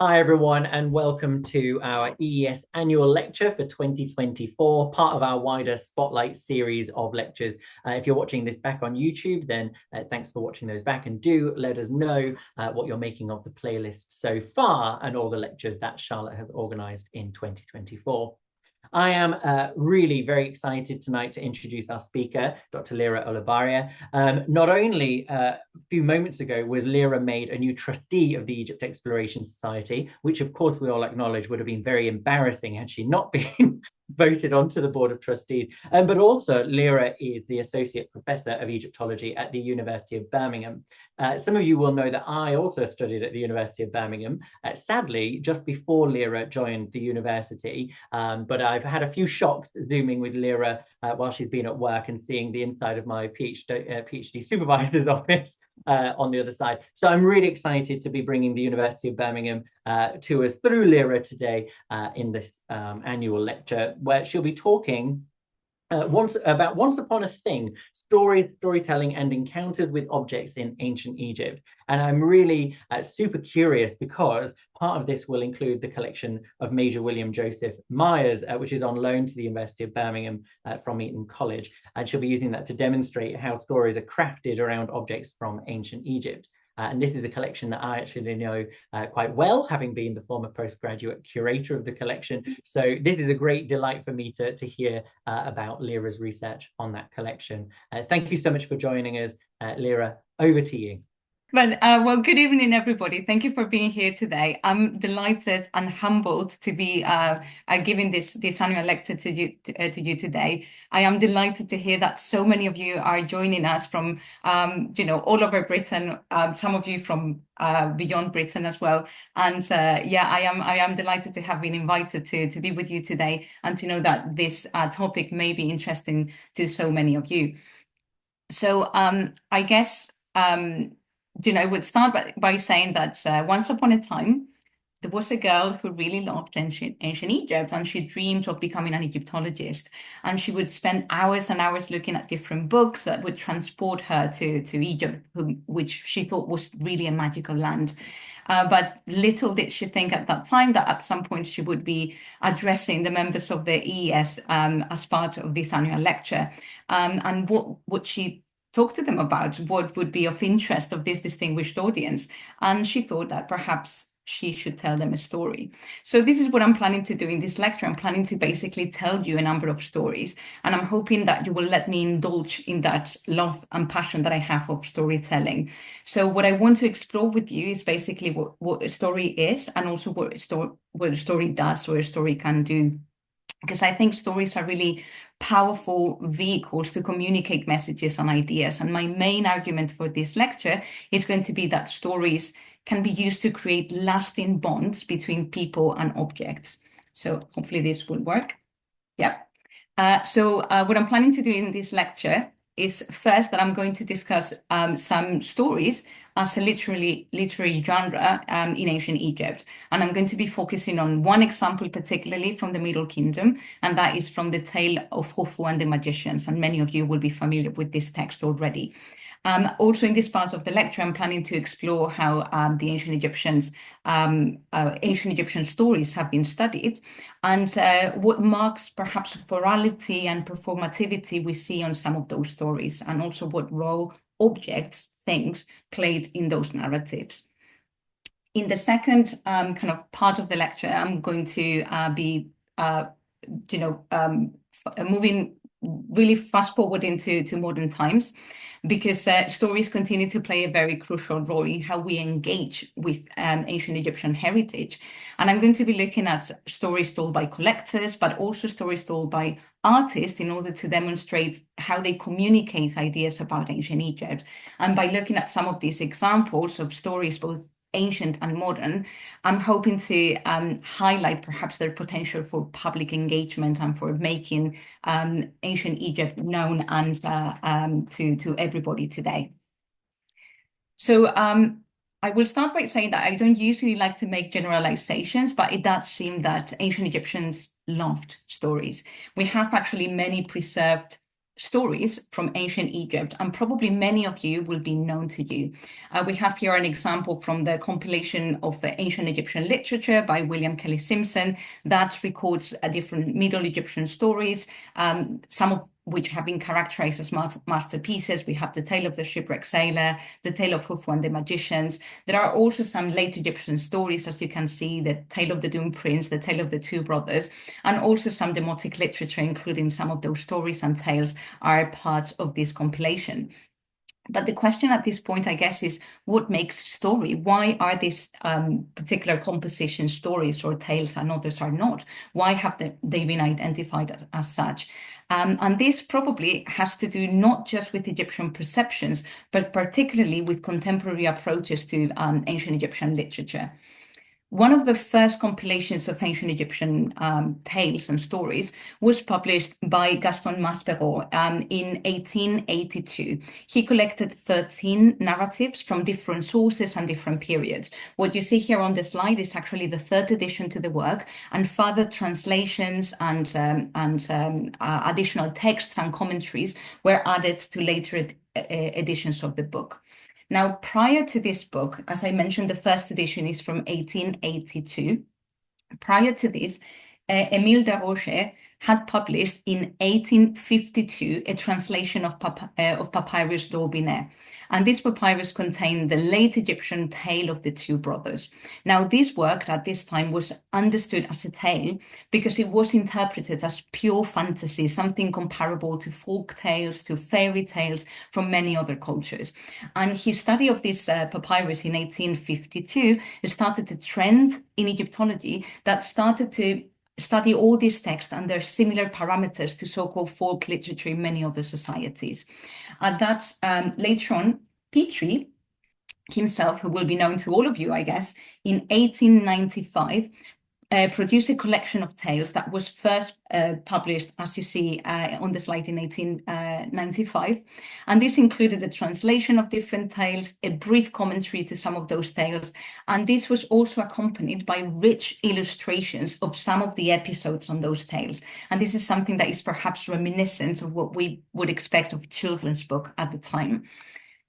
Hi, everyone, and welcome to our EES annual lecture for 2024, part of our wider Spotlight series of lectures. If you're watching this back on YouTube, then thanks for watching those back, and do let us know what you're making of the playlist so far and all the lectures that Charlotte has organised in 2024. I am really very excited tonight to introduce our speaker, Dr. Leire Olabarria. Not only a few moments ago was Leire made a new trustee of the Egypt Exploration Society, which of course we all acknowledge would have been very embarrassing had she not been voted onto the Board of Trustees. But also Leire is the Associate Professor of Egyptology at the University of Birmingham. Some of you will know that I also studied at the University of Birmingham, sadly, just before Leire joined the university, but I've had a few shocks Zooming with Leire while she's been at work and seeing the inside of my PhD supervisor's office on the other side. So I'm really excited to be bringing the University of Birmingham to us through Leire today in this annual lecture, where she'll be talking once upon a thing, storytelling and encounters with objects in ancient Egypt. And I'm really super curious because part of this will include the collection of Major William Joseph Myers, which is on loan to the University of Birmingham from Eton College. And she'll be using that to demonstrate how stories are crafted around objects from ancient Egypt. And this is a collection that I actually know quite well, having been the former postgraduate curator of the collection. So this is a great delight for me to hear about Leire's research on that collection. Thank you so much for joining us, Leire. Over to you. Well, good evening, everybody. Thank you for being here today. I'm delighted and humbled to be giving this annual lecture to you today. I am delighted to hear that so many of you are joining us from all over Britain. Some of you from beyond Britain as well. And yeah, I am delighted to have been invited to be with you today and to know that this topic may be interesting to so many of you. So I guess. I would start by saying that once upon a time, there was a girl who really loved ancient Egypt, and she dreamed of becoming an Egyptologist. And she would spend hours and hours looking at different books that would transport her to Egypt, which she thought was really a magical land. But little did she think at that time that at some point she would be addressing the members of the EES as part of this annual lecture. And what she talk to them about what would be of interest of this distinguished audience. And she thought that perhaps she should tell them a story. So this is what I'm planning to do in this lecture. I'm planning to basically tell you a number of stories, and I'm hoping that you will let me indulge in that love and passion that I have of storytelling. So what I want to explore with you is basically what a story is, and also what a story does or a story can do, because I think stories are really powerful vehicles to communicate messages and ideas. And my main argument for this lecture is going to be that stories can be used to create lasting bonds between people and objects. So hopefully this will work. Yeah. So what I'm planning to do in this lecture is first that I'm going to discuss some stories as a literary genre in ancient Egypt. And I'm going to be focusing on one example, particularly from the Middle Kingdom, and that is from the tale of Khufu and the magicians. And many of you will be familiar with this text already. Also, in this part of the lecture, I'm planning to explore how the ancient Egyptian stories have been studied, and what marks perhaps virality and performativity we see on some of those stories, and also what role objects, things, played in those narratives. In the second kind of part of the lecture, I'm going to be, moving really fast forward into modern times, because stories continue to play a very crucial role in how we engage with ancient Egyptian heritage. And I'm going to be looking at stories told by collectors, but also stories told by artists in order to demonstrate how they communicate ideas about ancient Egypt. And by looking at some of these examples of stories, both ancient and modern, I'm hoping to highlight perhaps their potential for public engagement and for making ancient Egypt known and to everybody today. So I will start by saying that I don't usually like to make generalizations, but it does seem that ancient Egyptians loved stories. We have actually many preserved stories from ancient Egypt, and probably many of you will be known to you. We have here an example from the compilation of ancient Egyptian literature by William Kelly Simpson that records different Middle Egyptian stories, some of which have been characterized as masterpieces. We have the tale of the shipwrecked sailor, the tale of Khufu and the magicians. There are also some late Egyptian stories, as you can see, the tale of the doomed prince, the tale of the two brothers, and also some demotic literature, including some of those stories and tales are part of this compilation. But the question at this point, I guess, is what makes story? Why are these particular compositions stories or tales and others are not? Why have they been identified as such? And this probably has to do not just with Egyptian perceptions, but particularly with contemporary approaches to ancient Egyptian literature. One of the first compilations of ancient Egyptian tales and stories was published by Gaston Maspero in 1882. He collected 13 narratives from different sources and different periods. What you see here on the slide is actually the third edition to the work, and further translations and additional texts and commentaries were added to later editions of the book. Now, prior to this book, as I mentioned, the first edition is from 1882. Prior to this, Émile de Rocher had published in 1852 a translation of Papyrus d'Aubinet. And this papyrus contained the late Egyptian tale of the two brothers. Now, this work at this time was understood as a tale because it was interpreted as pure fantasy, something comparable to folk tales, to fairy tales from many other cultures. And his study of this papyrus in 1852 started a trend in Egyptology that started to study all these texts and their similar parameters to so-called folk literature in many other societies. That's later on, Petrie himself, who will be known to all of you, I guess, in 1895, produced a collection of tales that was first published, as you see on the slide, in 1895. And this included a translation of different tales, a brief commentary to some of those tales. And this was also accompanied by rich illustrations of some of the episodes on those tales. And this is something that is perhaps reminiscent of what we would expect of a children's book at the time.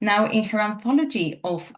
Now, in her anthology of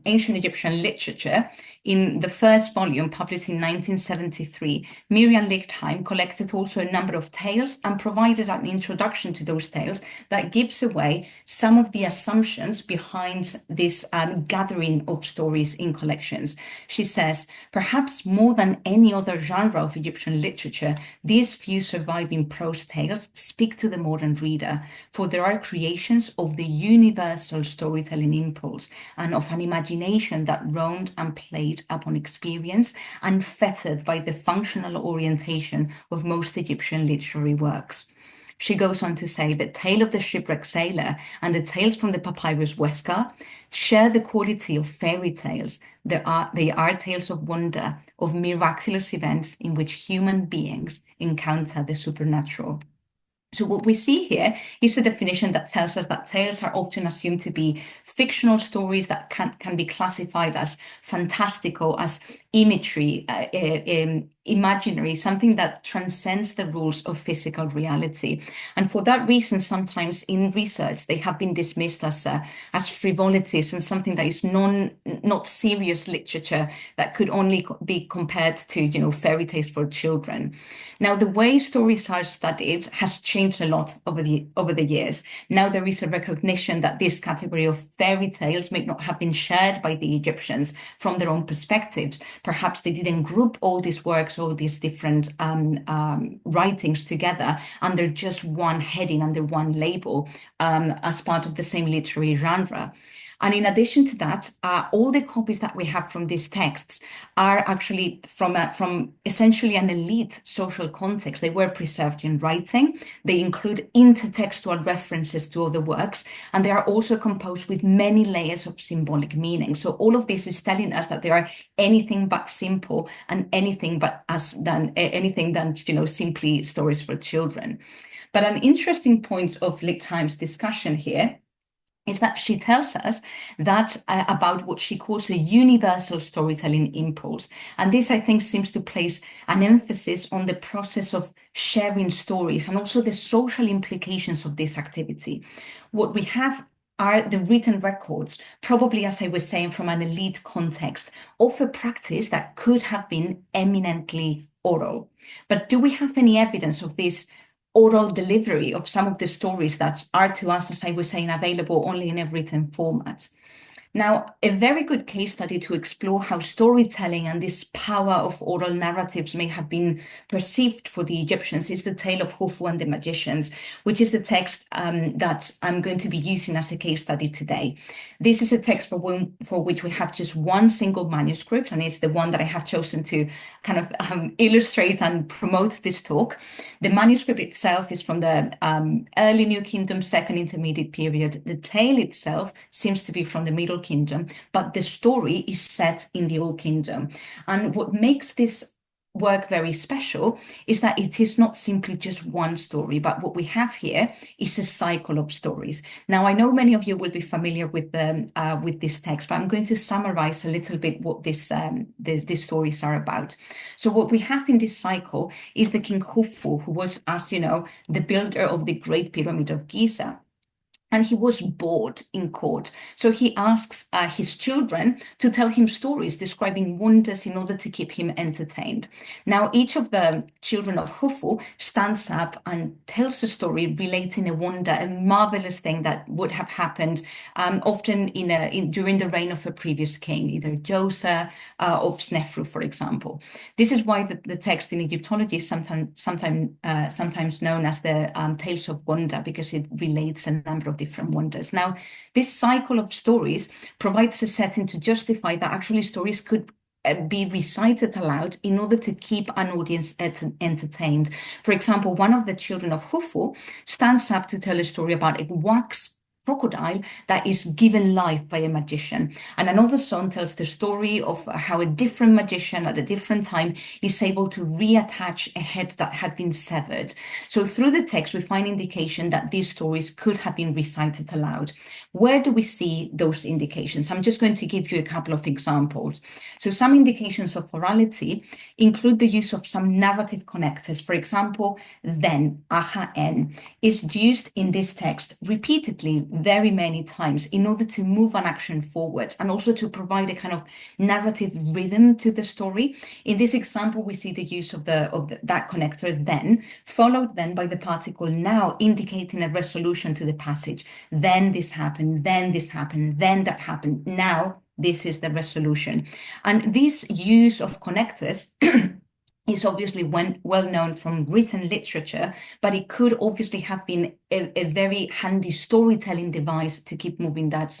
ancient Egyptian literature, in the first volume published in 1973, Miriam Lichtheim collected also a number of tales and provided an introduction to those tales that gives away some of the assumptions behind this gathering of stories in collections. She says, perhaps more than any other genre of Egyptian literature, these few surviving prose tales speak to the modern reader, for there are creations of the universal storytelling impulse and of an imagination that roamed and played upon experience, unfettered by the functional orientation of most Egyptian literary works. She goes on to say the tale of the shipwrecked sailor and the tales from the papyrus Weska share the quality of fairy tales. They are tales of wonder, of miraculous events in which human beings encounter the supernatural. So what we see here is a definition that tells us that tales are often assumed to be fictional stories that can be classified as fantastical, as imagery, imaginary, something that transcends the rules of physical reality. And for that reason, sometimes in research, they have been dismissed as frivolities and something that is not serious literature that could only be compared to, fairy tales for children. Now, the way stories are studied has changed a lot over the years. Now there is a recognition that this category of fairy tales may not have been shared by the Egyptians from their own perspectives. Perhaps they didn't group all these works, all these different writings together under just one heading, under one label, as part of the same literary genre. And in addition to that, all the copies that we have from these texts are actually from essentially an elite social context. They were preserved in writing. They include intertextual references to other works, and they are also composed with many layers of symbolic meaning. So all of this is telling us that they are anything but simple and anything than simply stories for children. But an interesting point of Lichtheim's discussion here is that she tells us that about what she calls a universal storytelling impulse. And this, I think, seems to place an emphasis on the process of sharing stories and also the social implications of this activity. What we have are the written records, probably, as I was saying, from an elite context, of a practice that could have been eminently oral. But do we have any evidence of this oral delivery of some of the stories that are to us, as I was saying, available only in a written format? Now, a very good case study to explore how storytelling and this power of oral narratives may have been perceived for the Egyptians is the tale of Khufu and the magicians, which is the text that I'm going to be using as a case study today. This is a text for which we have just one single manuscript, and it's the one that I have chosen to kind of illustrate and promote this talk. The manuscript itself is from the early New Kingdom, second intermediate period. The tale itself seems to be from the Middle Kingdom, but the story is set in the Old Kingdom. And what makes this work very special is that it is not simply just one story, but what we have here is a cycle of stories. Now, I know many of you will be familiar with this text, but I'm going to summarize a little bit what these stories are about. So what we have in this cycle is the King Khufu, who was, as you know, the builder of the Great Pyramid of Giza. And he was bored in court. So he asks his children to tell him stories describing wonders in order to keep him entertained. Now, each of the children of Khufu stands up and tells a story relating a wonder, a marvelous thing that would have happened often during the reign of a previous king, either Djoser of Snefru, for example. This is why the text in Egyptology is sometimes known as the Tales of Wonder, because it relates a number of different wonders. Now, this cycle of stories provides a setting to justify that actually stories could be recited aloud in order to keep an audience entertained. For example, one of the children of Khufu stands up to tell a story about a wax crocodile that is given life by a magician. And another son tells the story of how a different magician at a different time is able to reattach a head that had been severed. So through the text, we find indication that these stories could have been recited aloud. Where do we see those indications? I'm just going to give you a couple of examples. So some indications of orality include the use of some narrative connectors. For example, then, aha, en, is used in this text repeatedly very many times in order to move an action forward and also to provide a kind of narrative rhythm to the story. In this example, we see the use of that connector then, followed then by the particle now, indicating a resolution to the passage. Then this happened, then this happened, then that happened. Now this is the resolution. And this use of connectors is obviously well known from written literature, but it could obviously have been a very handy storytelling device to keep moving that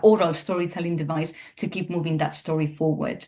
oral storytelling device to keep moving that story forward.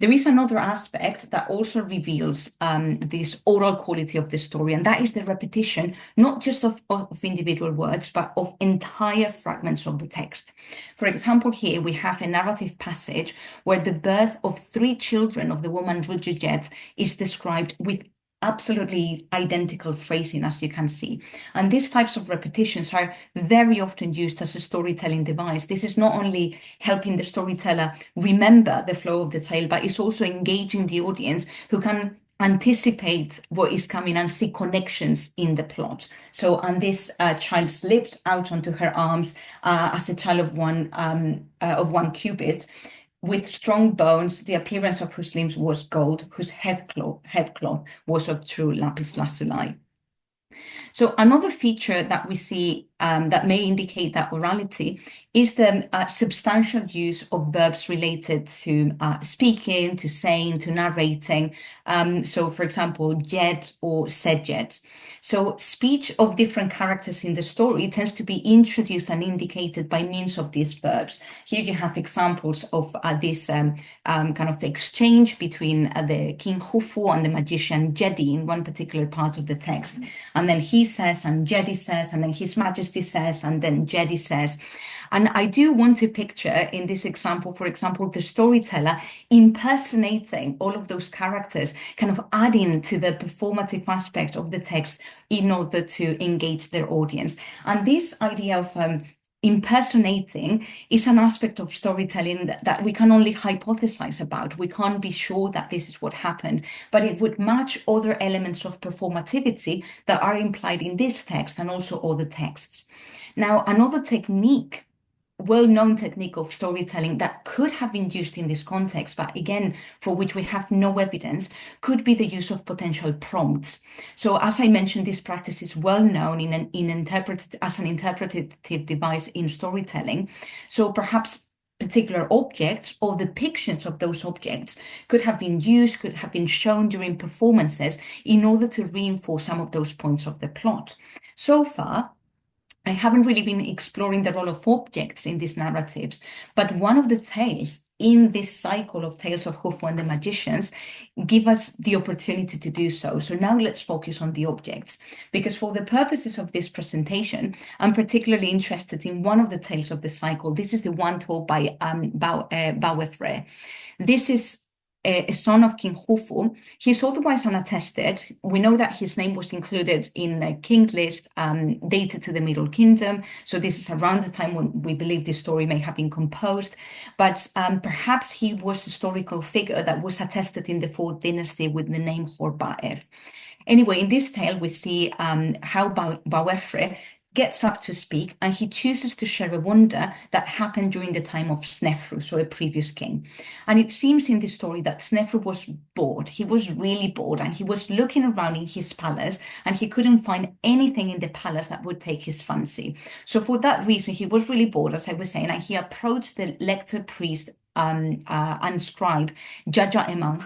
There is another aspect that also reveals this oral quality of the story, and that is the repetition, not just of individual words, but of entire fragments of the text. For example, here we have a narrative passage where the birth of 3 children of the woman Rujujet is described with absolutely identical phrasing, as you can see. And these types of repetitions are very often used as a storytelling device. This is not only helping the storyteller remember the flow of the tale, but it's also engaging the audience who can anticipate what is coming and see connections in the plot. So, and this child slipped out onto her arms as a child of one cubit, with strong bones, the appearance of whose limbs was gold, whose headcloth was of true lapis lazuli. So another feature that we see that may indicate that orality is the substantial use of verbs related to speaking, to saying, to narrating. So for example, jed or sejed. So speech of different characters in the story tends to be introduced and indicated by means of these verbs. Here you have examples of this kind of exchange between the King Khufu and the magician Jedi in one particular part of the text. And then he says, and Jedi says, and then His Majesty says, and then Jedi says. And I do want to picture in this example, for example, the storyteller impersonating all of those characters, kind of adding to the performative aspect of the text in order to engage their audience. And this idea of impersonating is an aspect of storytelling that we can only hypothesize about. We can't be sure that this is what happened, but it would match other elements of performativity that are implied in this text and also other texts. Now, another technique, well-known technique of storytelling that could have been used in this context, but again, for which we have no evidence, could be the use of potential prompts. So as I mentioned, this practice is well known as an interpretative device in storytelling. So perhaps particular objects or depictions of those objects could have been used, could have been shown during performances in order to reinforce some of those points of the plot. So far, I haven't really been exploring the role of objects in these narratives, but one of the tales in this cycle of Tales of Khufu and the Magicians give us the opportunity to do so. So now let's focus on the objects, because for the purposes of this presentation, I'm particularly interested in one of the tales of the cycle. This is the one told by Bawefre. This is a son of King Khufu. He's otherwise unattested. We know that his name was included in a king list dated to the Middle Kingdom. So this is around the time when we believe this story may have been composed. But perhaps he was a historical figure that was attested in the 4th dynasty with the name Horbaev. Anyway, in this tale, we see how Bawefre gets up to speak, and he chooses to share a wonder that happened during the time of Snefru, so a previous king. And it seems in this story that Snefru was bored. He was really bored, and he was looking around in his palace, and he couldn't find anything in the palace that would take his fancy. So for that reason, he was really bored, as I was saying, and he approached the lector priest and scribe, Jaja Emang,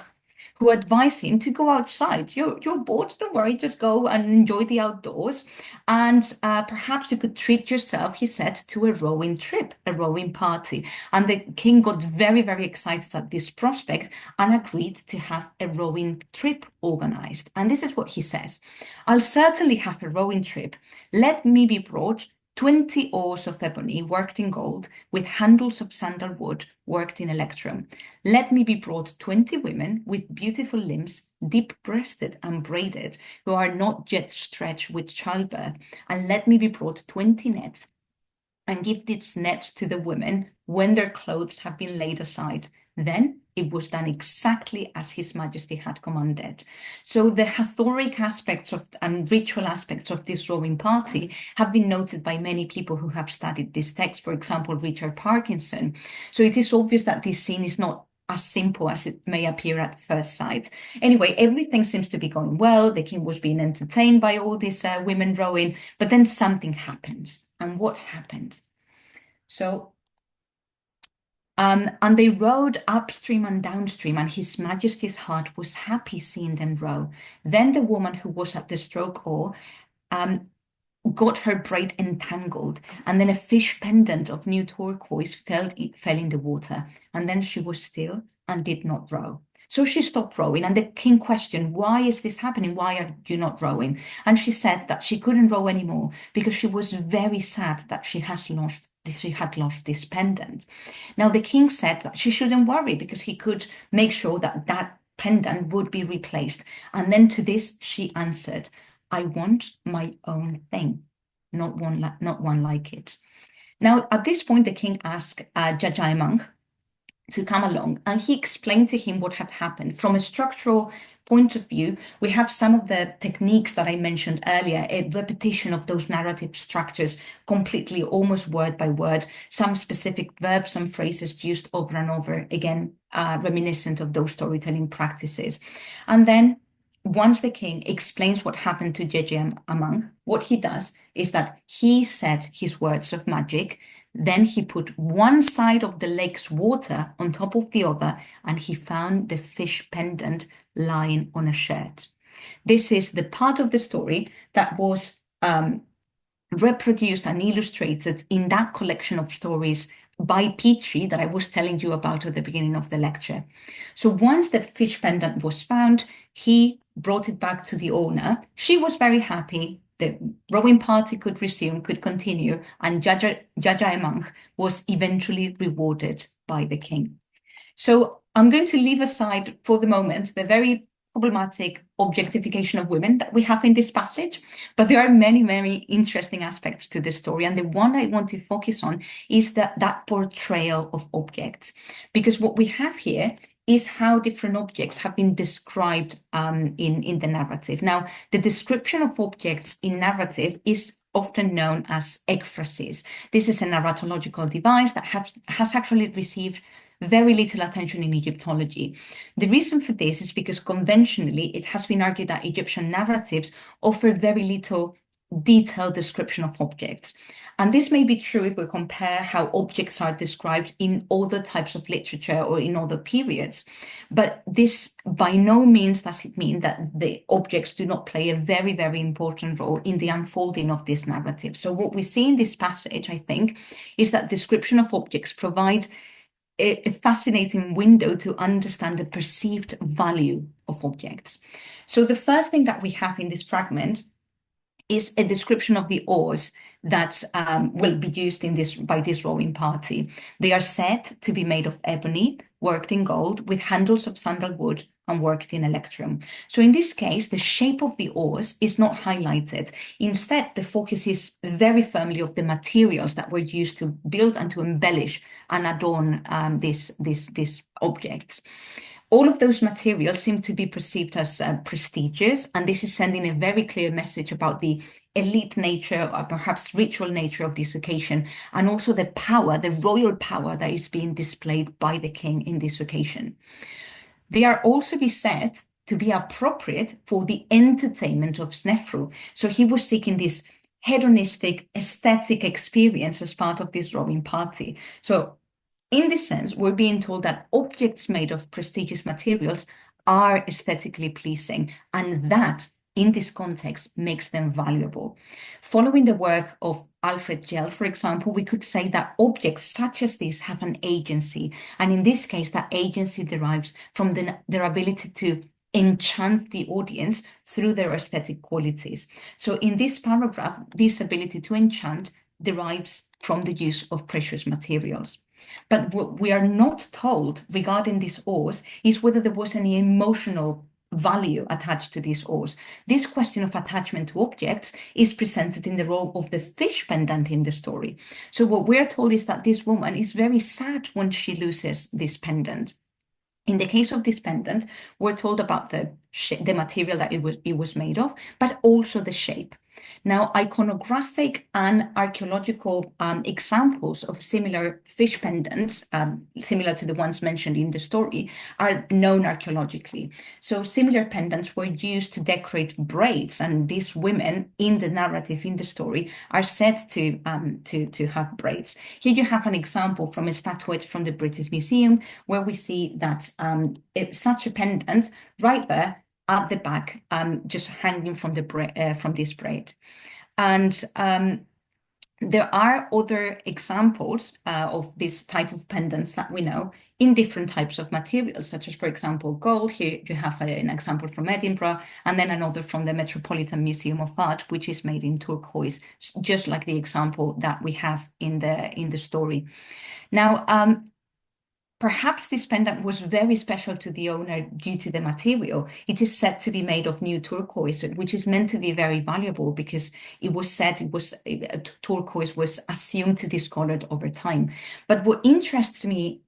who advised him to go outside. You're bored, don't worry, just go and enjoy the outdoors. And perhaps you could treat yourself, he said, to a rowing trip, a rowing party. And the king got very, very excited at this prospect and agreed to have a rowing trip organized. And this is what he says: I'll certainly have a rowing trip. Let me be brought 20 oars of ebony worked in gold, with handles of sandalwood worked in electrum. Let me be brought 20 women with beautiful limbs, deep-breasted and braided, who are not yet stretched with childbirth. And let me be brought 20 nets, and give these nets to the women when their clothes have been laid aside. Then it was done exactly as His Majesty had commanded. So the Hathoric aspects and ritual aspects of this rowing party have been noted by many people who have studied this text, for example, Richard Parkinson. So it is obvious that this scene is not as simple as it may appear at first sight. Anyway, everything seems to be going well. The king was being entertained by all these women rowing, but then something happens. And what happened? So and they rowed upstream and downstream, and His Majesty's heart was happy seeing them row. Then the woman who was at the stroke oar got her braid entangled, and then a fish pendant of new turquoise fell in the water, and then she was still and did not row. So she stopped rowing, and the king questioned, why is this happening? Why are you not rowing? And she said that she couldn't row anymore because she was very sad that she had lost this pendant. Now the king said that she shouldn't worry because he could make sure that that pendant would be replaced. And then to this she answered, I want my own thing, not one like it. Now at this point the king asked Jajaimang to come along, and he explained to him what had happened. From a structural point of view, we have some of the techniques that I mentioned earlier, a repetition of those narrative structures completely, almost word by word, some specific verbs and phrases used over and over again, reminiscent of those storytelling practices. And then once the king explains what happened to Jeje Amang, what he does is that he said his words of magic. Then he put one side of the lake's water on top of the other, and he found the fish pendant lying on a shirt. This is the part of the story that was reproduced and illustrated in that collection of stories by Petrie that I was telling you about at the beginning of the lecture. So once the fish pendant was found, he brought it back to the owner. She was very happy. The rowing party could resume, could continue, and Jaja Emang was eventually rewarded by the king. So I'm going to leave aside for the moment the very problematic objectification of women that we have in this passage, but there are many, many interesting aspects to the story. And the one I want to focus on is that portrayal of objects, because what we have here is how different objects have been described in the narrative. Now, the description of objects in narrative is often known as ekphrasis. This is a narratological device that has actually received very little attention in Egyptology. The reason for this is because conventionally it has been argued that Egyptian narratives offer very little detailed description of objects. And this may be true if we compare how objects are described in other types of literature or in other periods. But this by no means does it mean that the objects do not play a very, very important role in the unfolding of this narrative. So what we see in this passage, I think, is that description of objects provides a fascinating window to understand the perceived value of objects. So the first thing that we have in this fragment is a description of the oars that will be used by this rowing party. They are said to be made of ebony, worked in gold, with handles of sandalwood and worked in electrum. So in this case, the shape of the oars is not highlighted. Instead, the focus is very firmly of the materials that were used to build and to embellish and adorn these objects. All of those materials seem to be perceived as prestigious, and this is sending a very clear message about the elite nature or perhaps ritual nature of this occasion, and also the power, the royal power that is being displayed by the king in this occasion. They are also be said to be appropriate for the entertainment of Snefru. So he was seeking this hedonistic aesthetic experience as part of this rowing party. So in this sense, we're being told that objects made of prestigious materials are aesthetically pleasing, and that, in this context, makes them valuable. Following the work of Alfred Gell, for example, we could say that objects such as these have an agency, and in this case, that agency derives from their ability to enchant the audience through their aesthetic qualities. So in this paragraph, this ability to enchant derives from the use of precious materials. But what we are not told regarding these oars is whether there was any emotional value attached to these oars. This question of attachment to objects is presented in the role of the fish pendant in the story. So what we're told is that this woman is very sad when she loses this pendant. In the case of this pendant, we're told about the material that it was made of, but also the shape. Now, iconographic and archaeological examples of similar fish pendants, similar to the ones mentioned in the story, are known archaeologically. So similar pendants were used to decorate braids, and these women in the narrative, in the story, are said to have braids. Here you have an example from a statuette from the British Museum, where we see that such a pendant right there at the back, just hanging from this braid. And there are other examples of this type of pendants that we know in different types of materials, such as, for example, gold. Here you have an example from Edinburgh, and then another from the Metropolitan Museum of Art, which is made in turquoise, just like the example that we have in the story. Now, perhaps this pendant was very special to the owner due to the material. It is said to be made of new turquoise, which is meant to be very valuable because it was said turquoise was assumed to discolor over time. But what interests me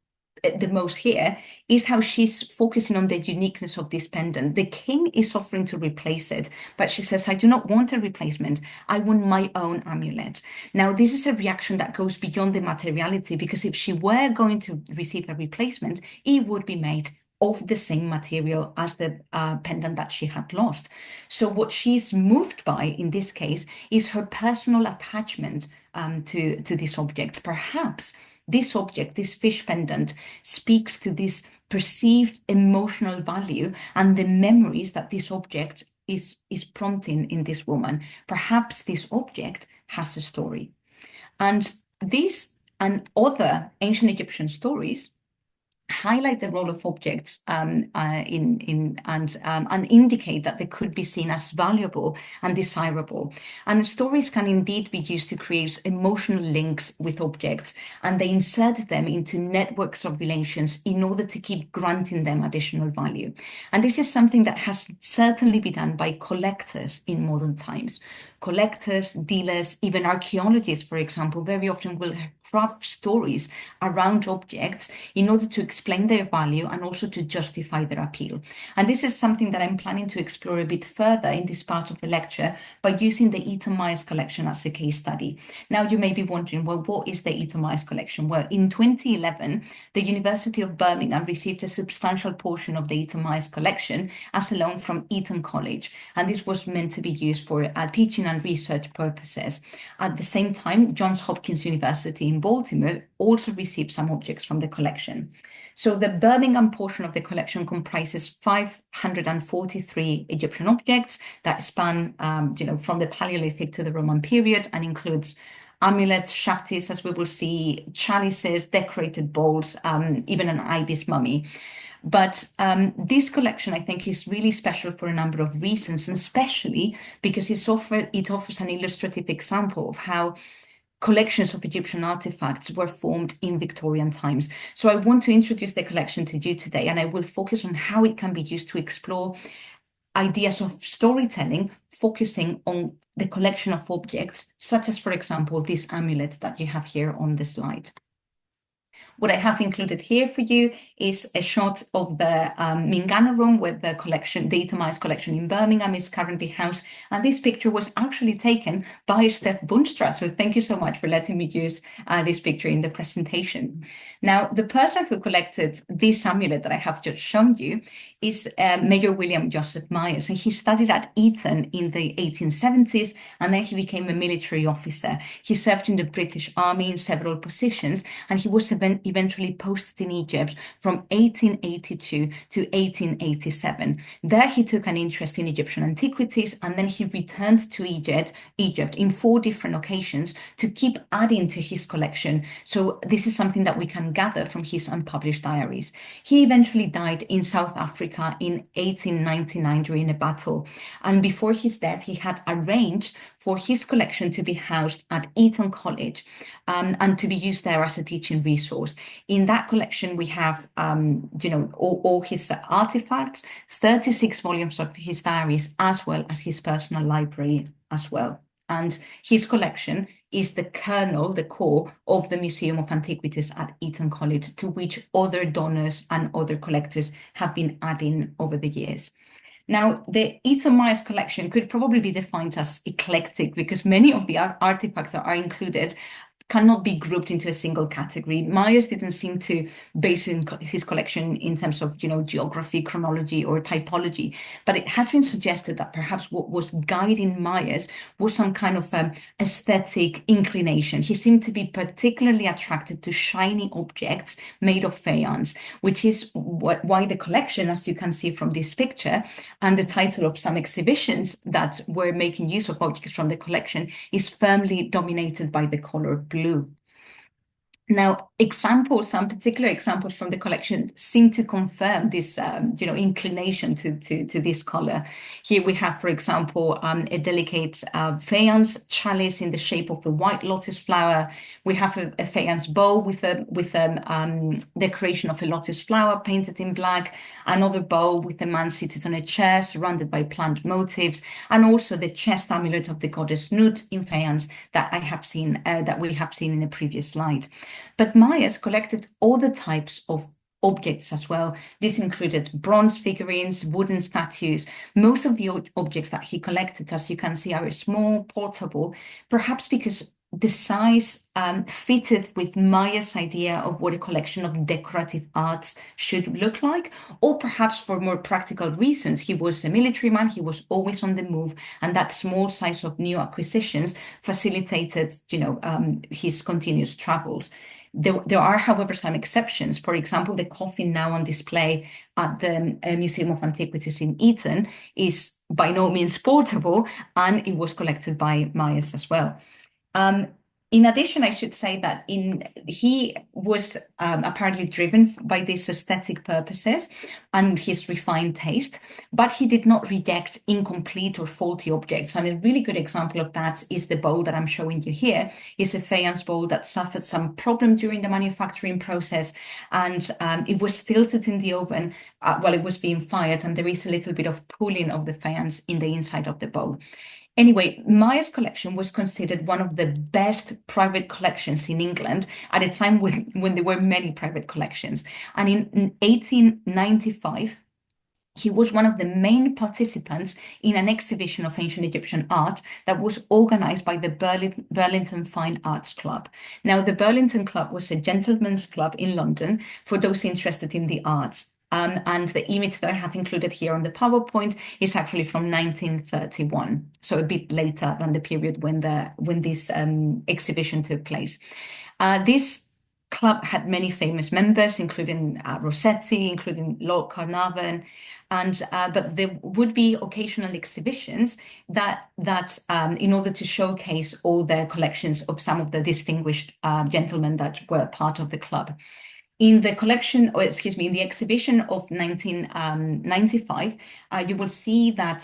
the most here is how she's focusing on the uniqueness of this pendant. The king is offering to replace it, but she says, I do not want a replacement. I want my own amulet. Now, this is a reaction that goes beyond the materiality, because if she were going to receive a replacement, it would be made of the same material as the pendant that she had lost. So what she's moved by in this case is her personal attachment to this object. Perhaps this object, this fish pendant, speaks to this perceived emotional value and the memories that this object is prompting in this woman. Perhaps this object has a story. And these and other ancient Egyptian stories highlight the role of objects and indicate that they could be seen as valuable and desirable. And stories can indeed be used to create emotional links with objects, and they insert them into networks of relations in order to keep granting them additional value. And this is something that has certainly been done by collectors in modern times. Collectors, dealers, even archaeologists, for example, very often will craft stories around objects in order to explain their value and also to justify their appeal. And this is something that I'm planning to explore a bit further in this part of the lecture by using the Eton Myers collection as a case study. Now you may be wondering, well, what is the Eton Myers collection? Well, in 2011, the University of Birmingham received a substantial portion of the Eton Myers collection as a loan from Eton College, and this was meant to be used for teaching and research purposes. At the same time, Johns Hopkins University in Baltimore also received some objects from the collection. So the Birmingham portion of the collection comprises 543 Egyptian objects that span, from the Paleolithic to the Roman period, and includes amulets, shaptis, as we will see, chalices, decorated bowls, even an ibis mummy. But this collection, I think, is really special for a number of reasons, and especially because it offers an illustrative example of how collections of Egyptian artifacts were formed in Victorian times. So I want to introduce the collection to you today, and I will focus on how it can be used to explore ideas of storytelling, focusing on the collection of objects, such as, for example, this amulet that you have here on the slide. What I have included here for you is a shot of the Mingana room where the Eton Myers collection in Birmingham is currently housed. And this picture was actually taken by Steph Bunstra. So thank you so much for letting me use this picture in the presentation. Now, the person who collected this amulet that I have just shown you is Major William Joseph Myers. And he studied at Eton in the 1870s, and then he became a military officer. He served in the British Army in several positions, and he was eventually posted in Egypt from 1882 to 1887. There he took an interest in Egyptian antiquities, and then he returned to Egypt in 4 different occasions to keep adding to his collection. So this is something that we can gather from his unpublished diaries. He eventually died in South Africa in 1899 during a battle. And before his death, he had arranged for his collection to be housed at Eton College and to be used there as a teaching resource. In that collection, we have, all his artifacts, 36 volumes of his diaries, as well as his personal library as well. And his collection is the kernel, the core of the Museum of Antiquities at Eton College, to which other donors and other collectors have been adding over the years. Now, the Eton Myers collection could probably be defined as eclectic because many of the artifacts that are included cannot be grouped into a single category. Myers didn't seem to base his collection in terms of, geography, chronology, or typology, but it has been suggested that perhaps what was guiding Myers was some kind of aesthetic inclination. He seemed to be particularly attracted to shiny objects made of faience, which is why the collection, as you can see from this picture, and the title of some exhibitions that were making use of objects from the collection, is firmly dominated by the color blue. Now, some particular examples from the collection seem to confirm this, inclination to this color. Here we have, for example, a delicate faience chalice in the shape of a white lotus flower. We have a faience bowl with a decoration of a lotus flower painted in black. Another bowl with a man seated on a chair surrounded by plant motifs, and also the chest amulet of the goddess Nut in faience that we have seen in a previous slide. But Myers collected other types of objects as well. This included bronze figurines, wooden statues. Most of the objects that he collected, as you can see, are small, portable, perhaps because the size fitted with Myers' idea of what a collection of decorative arts should look like, or perhaps for more practical reasons. He was a military man, he was always on the move, and that small size of new acquisitions facilitated, his continuous travels. There are, however, some exceptions. For example, the coffin now on display at the Museum of Antiquities in Eton is by no means portable, and it was collected by Myers as well. In addition, I should say that he was apparently driven by these aesthetic purposes and his refined taste, but he did not reject incomplete or faulty objects. And a really good example of that is the bowl that I'm showing you here. It's a faience bowl that suffered some problem during the manufacturing process, and it was tilted in the oven while it was being fired, and there is a little bit of pooling of the faience in the inside of the bowl. Anyway, Myers' collection was considered one of the best private collections in England at a time when there were many private collections. And in 1895, he was one of the main participants in an exhibition of ancient Egyptian art that was organized by the Burlington Fine Arts Club. Now, the Burlington Club was a gentleman's club in London for those interested in the arts. And the image that I have included here on the PowerPoint is actually from 1931, so a bit later than the period when this exhibition took place. This club had many famous members, including Rossetti, including Lord Carnarvon, but there would be occasional exhibitions that in order to showcase all the collections of some of the distinguished gentlemen that were part of the club. In the collection, or excuse me, in the exhibition of 1995, you will see that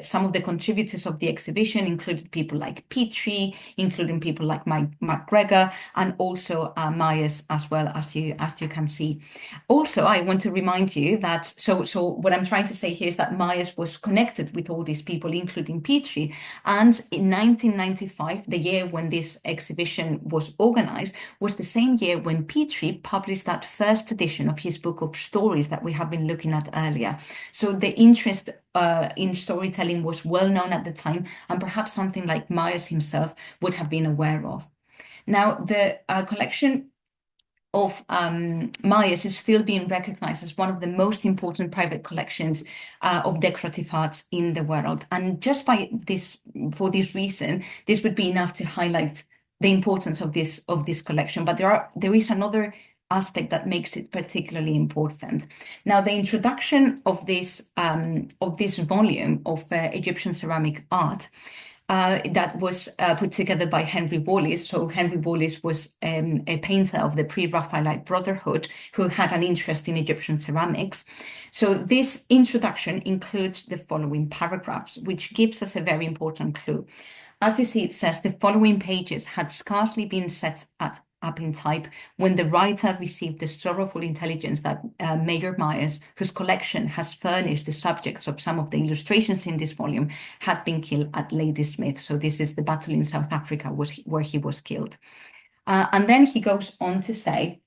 some of the contributors of the exhibition included people like Petrie, including people like MacGregor, and also Myers as well, as you can see. Also, I want to remind you that, so what I'm trying to say here is that Myers was connected with all these people, including Petrie, and in 1995, the year when this exhibition was organized, was the same year when Petrie published that first edition of his book of stories that we have been looking at earlier. So the interest in storytelling was well known at the time, and perhaps something like Myers himself would have been aware of. Now, the collection of Myers is still being recognized as one of the most important private collections of decorative arts in the world. And just for this reason, this would be enough to highlight the importance of this collection. But there is another aspect that makes it particularly important. Now, the introduction of this volume of Egyptian ceramic art that was put together by Henry Wallis. So Henry Wallis was a painter of the pre-Raphaelite Brotherhood who had an interest in Egyptian ceramics. So this introduction includes the following paragraphs, which gives us a very important clue. As you see, it says the following pages had scarcely been set up in type when the writer received the sorrowful intelligence that Major Myers, whose collection has furnished the subjects of some of the illustrations in this volume, had been killed at Ladysmith. So this is the battle in South Africa where he was killed. And then he goes on to say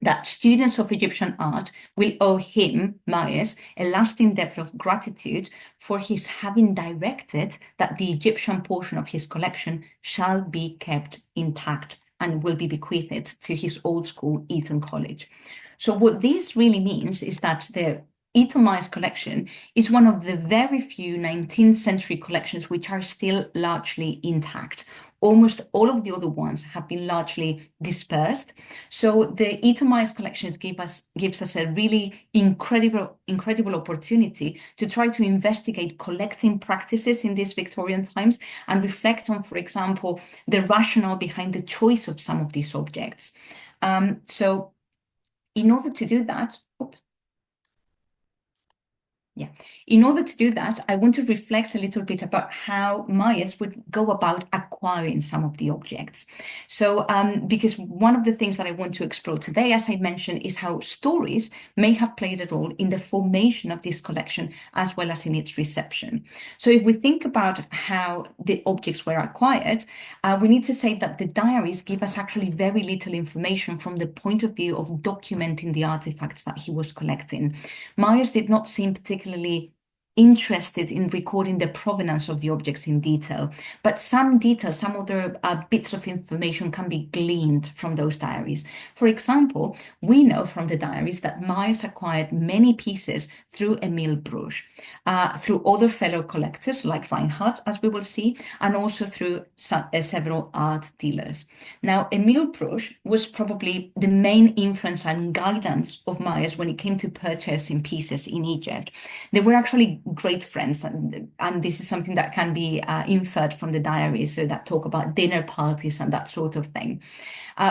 that students of Egyptian art will owe him, Myers, a lasting debt of gratitude for his having directed that the Egyptian portion of his collection shall be kept intact and will be bequeathed to his old school, Eton College. So what this really means is that the Eton Myers collection is one of the very few 19th century collections which are still largely intact. Almost all of the other ones have been largely dispersed. So the Eton Myers collection gives us a really incredible opportunity to try to investigate collecting practices in these Victorian times and reflect on, for example, the rationale behind the choice of some of these objects. So in order to do that, in order to do that, I want to reflect a little bit about how Myers would go about acquiring some of the objects. So, because one of the things that I want to explore today, as I mentioned, is how stories may have played a role in the formation of this collection as well as in its reception. So if we think about how the objects were acquired, we need to say that the diaries give us actually very little information from the point of view of documenting the artifacts that he was collecting. Myers did not seem particularly interested in recording the provenance of the objects in detail, but some details, some other bits of information can be gleaned from those diaries. For example, we know from the diaries that Myers acquired many pieces through Emile Bruges, through other fellow collectors like Reinhardt, as we will see, and also through several art dealers. Now, Emile Bruges was probably the main influence and guidance of Myers when it came to purchasing pieces in Egypt. There were actually great friends, and this is something that can be inferred from the diaries, so that talk about dinner parties and that sort of thing.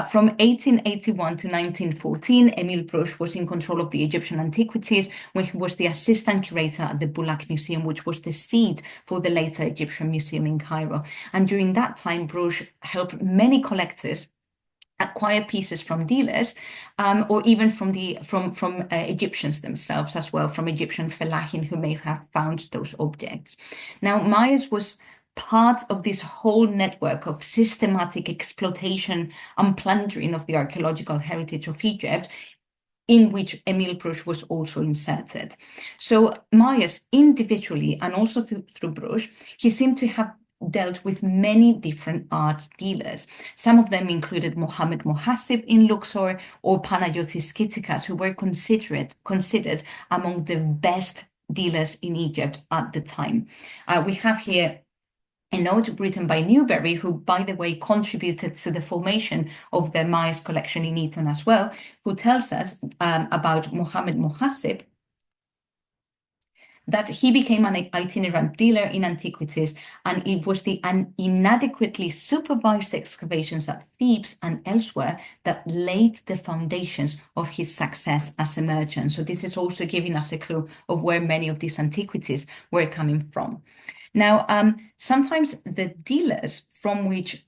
From 1881 to 1914, Emil Broch was in control of the Egyptian antiquities, when he was the assistant curator at the Bulak Museum, which was the seat for the later Egyptian Museum in Cairo. And during that time, Broch helped many collectors acquire pieces from dealers, or even from Egyptians themselves as well, from Egyptian fellahin who may have found those objects. Now, Myers was part of this whole network of systematic exploitation and plundering of the archaeological heritage of Egypt, in which Emil Broch was also inserted. So Myers, individually and also through Broch, he seemed to have dealt with many different art dealers. Some of them included Mohammed Mohasib in Luxor or Panayotis Kitikas, who were considered among the best dealers in Egypt at the time. We have here a note written by Newberry, who, by the way, contributed to the formation of the Myers collection in Eton as well, who tells us about Mohammed Mohasib, that he became an itinerant dealer in antiquities, and it was the inadequately supervised excavations at Thebes and elsewhere that laid the foundations of his success as a merchant. So this is also giving us a clue of where many of these antiquities were coming from. Now, sometimes the dealers from which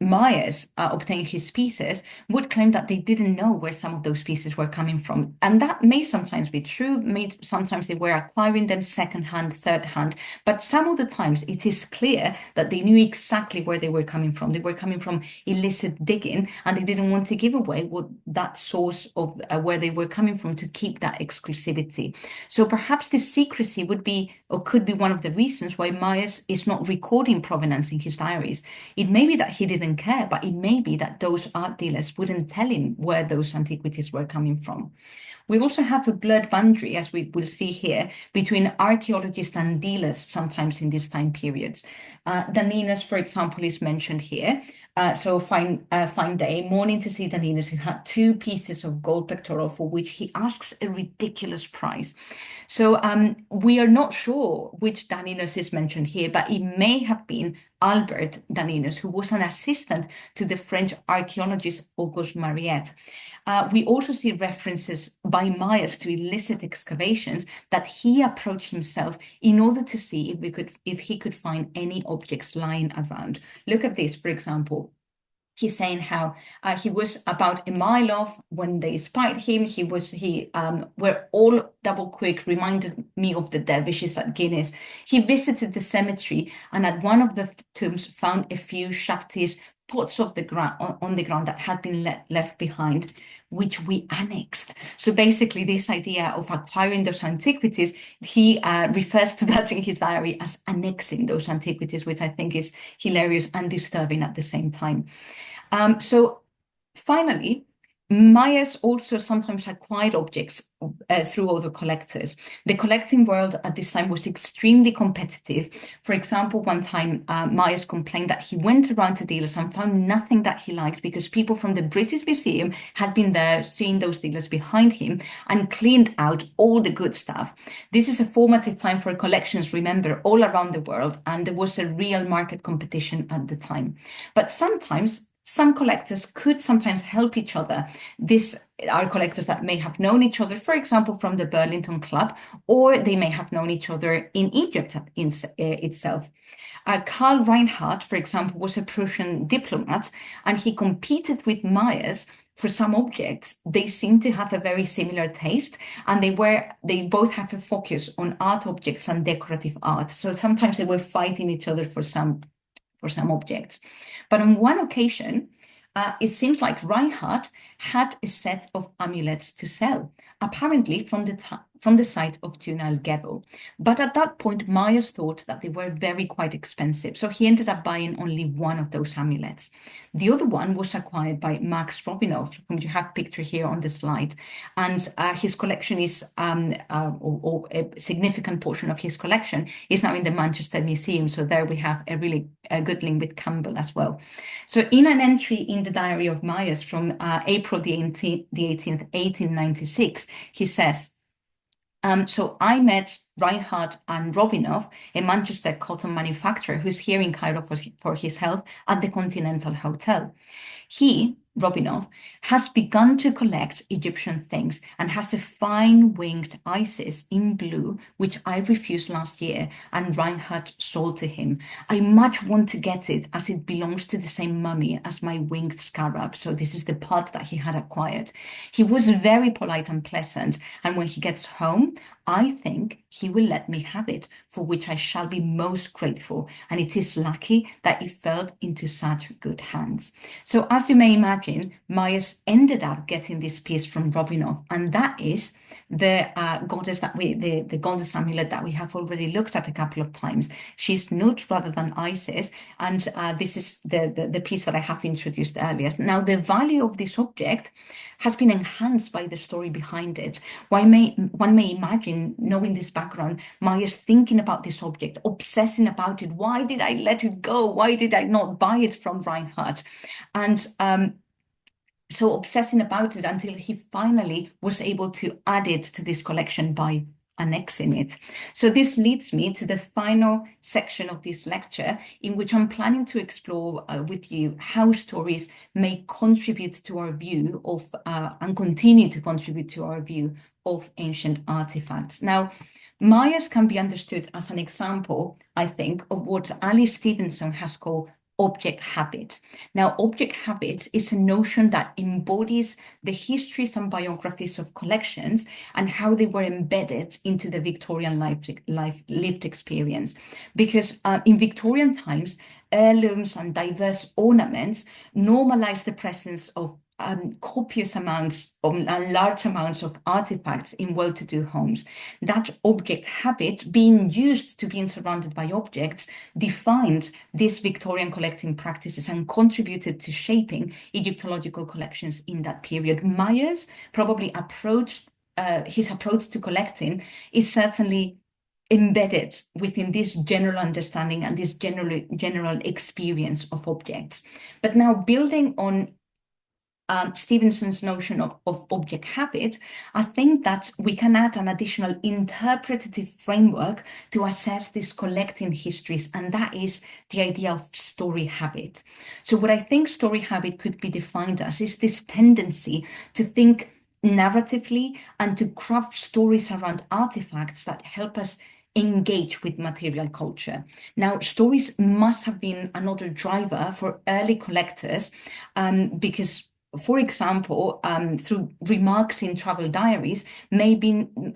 Myers obtained his pieces would claim that they didn't know where some of those pieces were coming from. And that may sometimes be true. Sometimes they were acquiring them second-hand, third-hand. But some of the times it is clear that they knew exactly where they were coming from. They were coming from illicit digging, and they didn't want to give away that source of where they were coming from to keep that exclusivity. So perhaps this secrecy would be, or could be, one of the reasons why Myers is not recording provenance in his diaries. It may be that he didn't care, but it may be that those art dealers wouldn't tell him where those antiquities were coming from. We also have a blurred boundary, as we will see here, between archaeologists and dealers sometimes in these time periods. Daninas, for example, is mentioned here. So fine day, morning to see Daninas, who had 2 pieces of gold pectoral for which he asks a ridiculous price. So we are not sure which Daninas is mentioned here, but it may have been Albert Daninas, who was an assistant to the French archaeologist Auguste Mariette. We also see references by Myers to illicit excavations that he approached himself in order to see if he could find any objects lying around. Look at this, for example. He's saying how he was about a mile off when they spied him. Were all double quick, reminded me of the dervishes at Guinness. He visited the cemetery and at one of the tombs found a few shaktis, pots of the ground on the ground that had been left behind, which we annexed. So basically, this idea of acquiring those antiquities, he refers to that in his diary as annexing those antiquities, which I think is hilarious and disturbing at the same time. So finally, Myers also sometimes acquired objects through other collectors. The collecting world at this time was extremely competitive. For example, one time Myers complained that he went around to dealers and found nothing that he liked because people from the British Museum had been there seeing those dealers behind him and cleaned out all the good stuff. This is a formative time for collections, remember, all around the world, and there was a real market competition at the time. But sometimes some collectors could sometimes help each other. These are collectors that may have known each other, for example, from the Burlington Club, or they may have known each other in Egypt itself. Karl Reinhardt, for example, was a Prussian diplomat, and he competed with Myers for some objects. They seem to have a very similar taste, and they both have a focus on art objects and decorative art. So sometimes they were fighting each other for some objects. But on one occasion, it seems like Reinhardt had a set of amulets to sell, apparently from the site of Tunal Gebel. But at that point, Myers thought that they were quite expensive, so he ended up buying only one of those amulets. The other one was acquired by Max Robinov, whom you have pictured here on the slide, and his collection is, or a significant portion of his collection is now in the Manchester Museum, so there we have a really good link with Campbell as well. So in an entry in the diary of Myers from April the 18th, 1896, he says, so I met Reinhardt and Robinov, a Manchester cotton manufacturer who's here in Cairo for his health at the Continental Hotel. He, Robinov, has begun to collect Egyptian things and has a fine winged Isis in blue, which I refused last year and Reinhardt sold to him. I much want to get it as it belongs to the same mummy as my winged scarab. So this is the part that he had acquired. He was very polite and pleasant, and when he gets home, I think he will let me have it, for which I shall be most grateful, and it is lucky that it fell into such good hands. So as you may imagine, Myers ended up getting this piece from Robinov, and that is the goddess the goddess amulet that we have already looked at a couple of times. She's Nut rather than Isis, and this is the piece that I have introduced earlier. Now, the value of this object has been enhanced by the story behind it. One may imagine, knowing this background, Myers thinking about this object, obsessing about it. Why did I let it go? Why did I not buy it from Reinhardt? And so obsessing about it until he finally was able to add it to this collection by annexing it. So this leads me to the final section of this lecture, in which I'm planning to explore with you how stories may contribute to our view of and continue to contribute to our view of ancient artifacts. Now, Myers can be understood as an example, I think, of what Ali Stevenson has called object habit. Now, object habits is a notion that embodies the histories and biographies of collections and how they were embedded into the Victorian lived experience. Because in Victorian times, heirlooms and diverse ornaments normalized the presence of copious amounts of large amounts of artifacts in well-to-do homes. That object habit, being used to being surrounded by objects, defined these Victorian collecting practices and contributed to shaping Egyptological collections in that period. Myers probably his approach to collecting is certainly embedded within this general understanding and this general experience of objects. But now, building on Stevenson's notion of object habit, I think that we can add an additional interpretative framework to assess these collecting histories, and that is the idea of story habit. So what I think story habit could be defined as is this tendency to think narratively and to craft stories around artifacts that help us engage with material culture. Now, stories must have been another driver for early collectors because, for example, through remarks in travel diaries,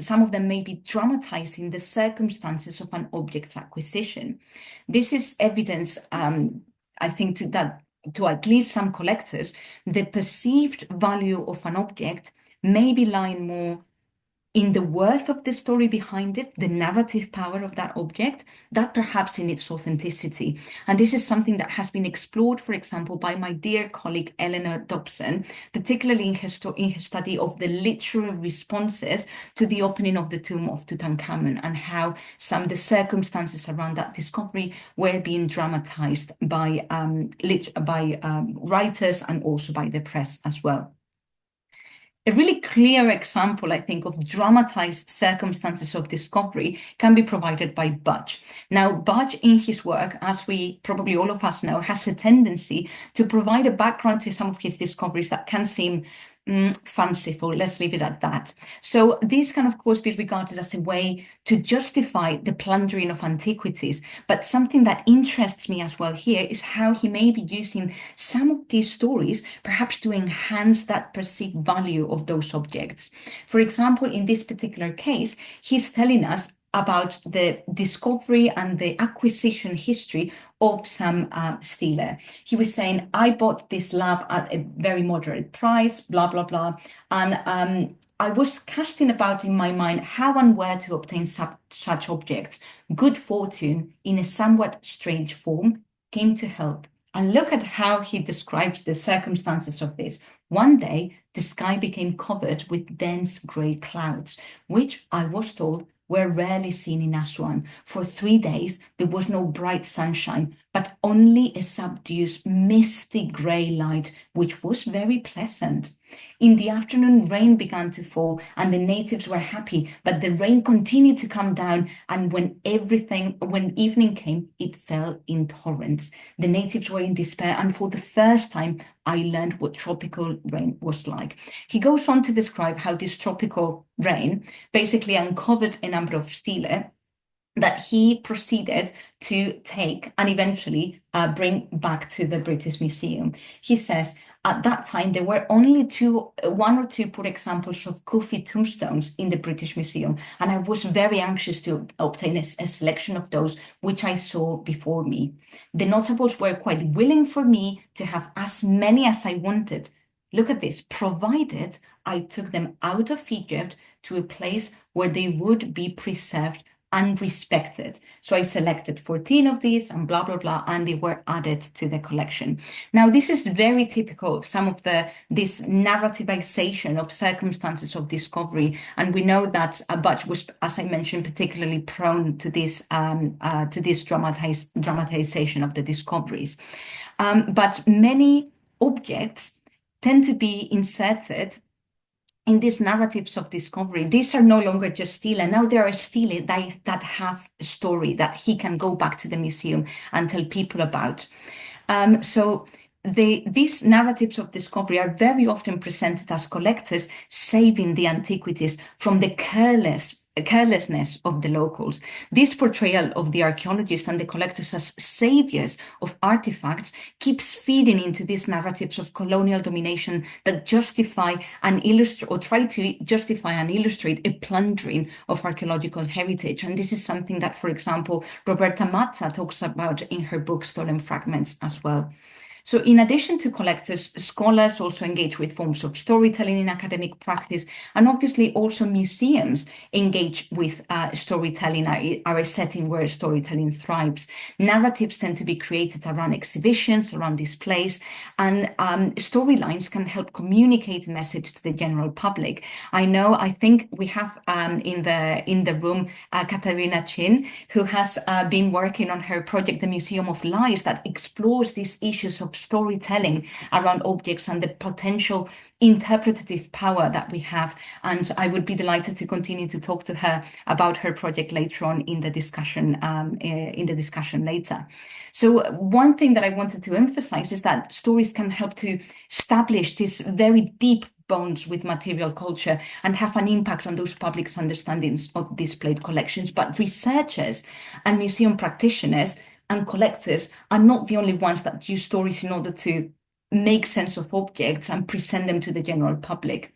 some of them may be dramatizing the circumstances of an object's acquisition. This is evidence, I think, that to at least some collectors, the perceived value of an object may be lying more in the worth of the story behind it, the narrative power of that object, that perhaps in its authenticity. And this is something that has been explored, for example, by my dear colleague Eleanor Dobson, particularly in her study of the literary responses to the opening of the tomb of Tutankhamun and how the circumstances around that discovery were being dramatized by writers and also by the press as well. A really clear example, I think, of dramatized circumstances of discovery can be provided by Budge. Now, Budge, in his work, as we probably all of us know, has a tendency to provide a background to some of his discoveries that can seem fanciful. Let's leave it at that. So this can, of course, be regarded as a way to justify the plundering of antiquities. But something that interests me as well here is how he may be using some of these stories perhaps to enhance that perceived value of those objects. For example, in this particular case, he's telling us about the discovery and the acquisition history of Sam Steeler. He was saying, I bought this lab at a very moderate price, blah, blah, blah. And I was casting about in my mind how and where to obtain such objects. Good fortune, in a somewhat strange form, came to help. And look at how he describes the circumstances of this. One day, the sky became covered with dense grey clouds, which I was told were rarely seen in Aswan. For 3 days, there was no bright sunshine, but only a subdued, misty grey light, which was very pleasant. In the afternoon, rain began to fall, and the natives were happy, but the rain continued to come down, and when evening came, it fell in torrents. The natives were in despair, and for the first time, I learned what tropical rain was like. He goes on to describe how this tropical rain basically uncovered a number of stele that he proceeded to take and eventually bring back to the British Museum. He says, at that time, there were only one or two poor examples of Kufi tombstones in the British Museum, and I was very anxious to obtain a selection of those, which I saw before me. The notables were quite willing for me to have as many as I wanted. Look at this, provided I took them out of Egypt to a place where they would be preserved and respected. So I selected 14 of these and blah, blah, blah, and they were added to the collection. Now, this is very typical of some of this narrativization of circumstances of discovery. And we know that Butch was, as I mentioned, particularly prone to this dramatization of the discoveries. But many objects tend to be inserted in these narratives of discovery. These are no longer just stele. Now there are stele that have a story that he can go back to the museum and tell people about. These narratives of discovery are very often presented as collectors saving the antiquities from the carelessness of the locals. This portrayal of the archaeologists and the collectors as saviors of artifacts keeps feeding into these narratives of colonial domination that justify and illustrate or try to justify and illustrate a plundering of archaeological heritage. And this is something that, for example, Roberta Matta talks about in her book Stolen Fragments as well. So in addition to collectors, scholars also engage with forms of storytelling in academic practice, and obviously also museums engage with storytelling, are a setting where storytelling thrives. Narratives tend to be created around exhibitions, around displays, and storylines can help communicate a message to the general public. I think we have in the room Katarina Chin, who has been working on her project, The Museum of Lies, that explores these issues of storytelling around objects and the potential interpretative power that we have. And I would be delighted to continue to talk to her about her project later on in the discussion later. So one thing that I wanted to emphasize is that stories can help to establish this very deep bonds with material culture and have an impact on those public's understandings of displayed collections. But researchers and museum practitioners and collectors are not the only ones that use stories in order to make sense of objects and present them to the general public.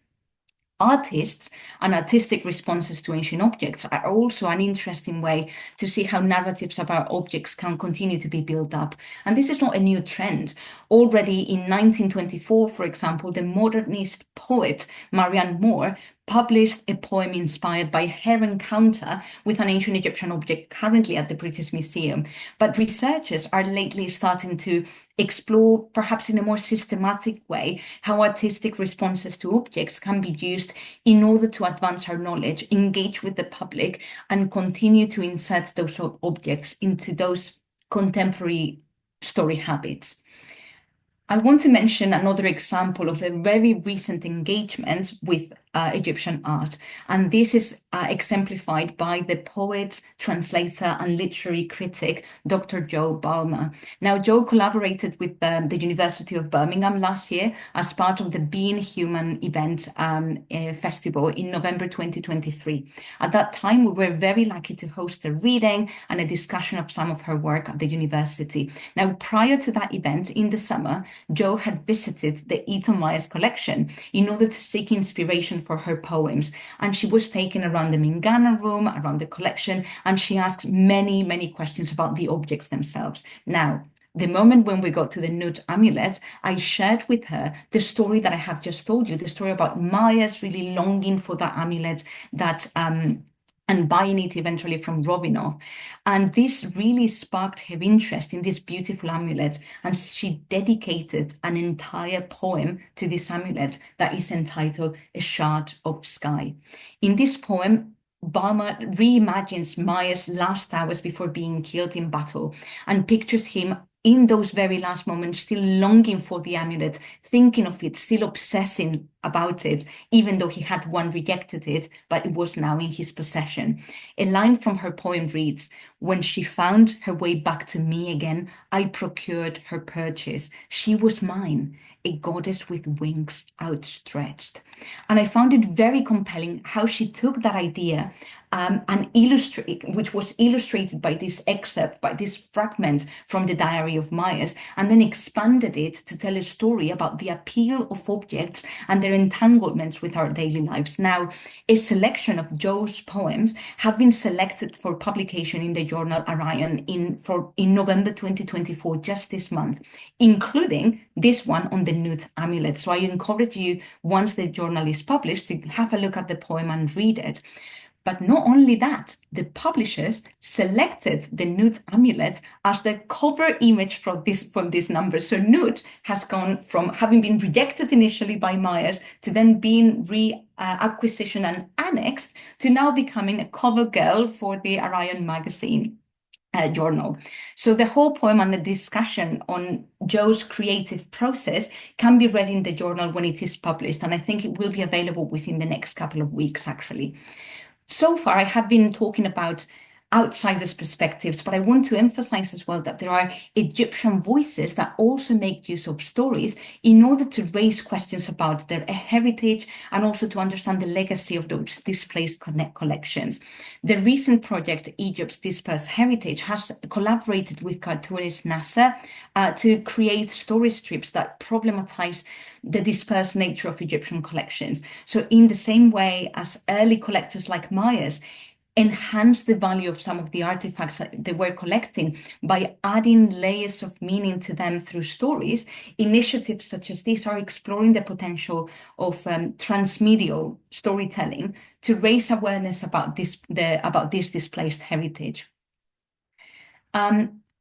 Artists and artistic responses to ancient objects are also an interesting way to see how narratives about objects can continue to be built up. And this is not a new trend. Already in 1924, for example, the modernist poet Marianne Moore published a poem inspired by her encounter with an ancient Egyptian object currently at the British Museum. But researchers are lately starting to explore, perhaps in a more systematic way, how artistic responses to objects can be used in order to advance our knowledge, engage with the public, and continue to insert those objects into those contemporary story habits. I want to mention another example of a very recent engagement with Egyptian art, and this is exemplified by the poet, translator, and literary critic, Dr. Joe Balmer. Now, Joe collaborated with the University of Birmingham last year as part of the Being Human event festival in November 2023. At that time, we were very lucky to host a reading and a discussion of some of her work at the university. Now, prior to that event in the summer, Joe had visited the Eton Myers collection in order to seek inspiration for her poems. And she was taken around the Mingana room, around the collection, and she asked many, many questions about the objects themselves. Now, the moment when we got to the Nut amulet, I shared with her the story that I have just told you, the story about Myers really longing for that amulet, and buying it eventually from Robinoff. And this really sparked her interest in this beautiful amulet. And she dedicated an entire poem to this amulet that is entitled A Shard of Sky. In this poem, Balmer reimagines Myers' last hours before being killed in battle and pictures him in those very last moments, still longing for the amulet, thinking of it, still obsessing about it, even though he had one rejected it, but it was now in his possession. A line from her poem reads, "When she found her way back to me again, I procured her purchase. She was mine, a goddess with wings outstretched." And I found it very compelling how she took that idea and which was illustrated by this excerpt, by this fragment from the Diary of Myers, and then expanded it to tell a story about the appeal of objects and their entanglements with our daily lives. Now, a selection of Jo's poems have been selected for publication in the journal Orion in November 2024, just this month, including this one on the Nut amulet. So I encourage you, once the journal is published, to have a look at the poem and read it. But not only that, the publishers selected the Nut amulet as the cover image from this number. So Nut has gone from having been rejected initially by Myers to then being reacquisitioned and annexed to now becoming a cover girl for the Orion magazine. Journal. So the whole poem and the discussion on Jo's creative process can be read in the journal when it is published, and I think it will be available within the next couple of weeks, actually. So far, I have been talking about outsiders' perspectives, but I want to emphasize as well that there are Egyptian voices that also make use of stories in order to raise questions about their heritage and also to understand the legacy of those displaced collections. The recent project, Egypt's Dispersed Heritage, has collaborated with cartoonist Nasser to create story strips that problematize the dispersed nature of Egyptian collections. So in the same way as early collectors like Myers enhance the value of some of the artifacts that they were collecting by adding layers of meaning to them through stories, initiatives such as these are exploring the potential of transmedial storytelling to raise awareness about this displaced heritage.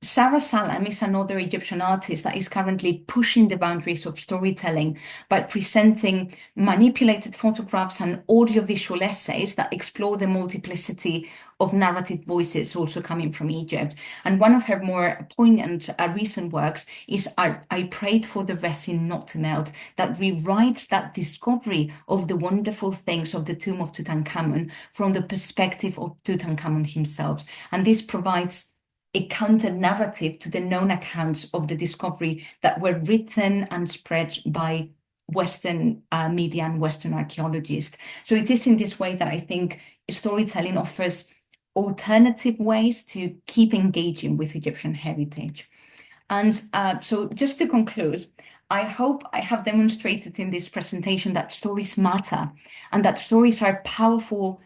Sarah Salam is another Egyptian artist that is currently pushing the boundaries of storytelling by presenting manipulated photographs and audiovisual essays that explore the multiplicity of narrative voices also coming from Egypt. And one of her more poignant recent works is I Prayed for the Resin Not to Melt, that rewrites that discovery of the wonderful things of the tomb of Tutankhamun from the perspective of Tutankhamun himself. And this provides a counter-narrative to the known accounts of the discovery that were written and spread by Western media and Western archaeologists. So it is in this way that I think storytelling offers alternative ways to keep engaging with Egyptian heritage. And so just to conclude, I hope I have demonstrated in this presentation that stories matter and that stories are powerful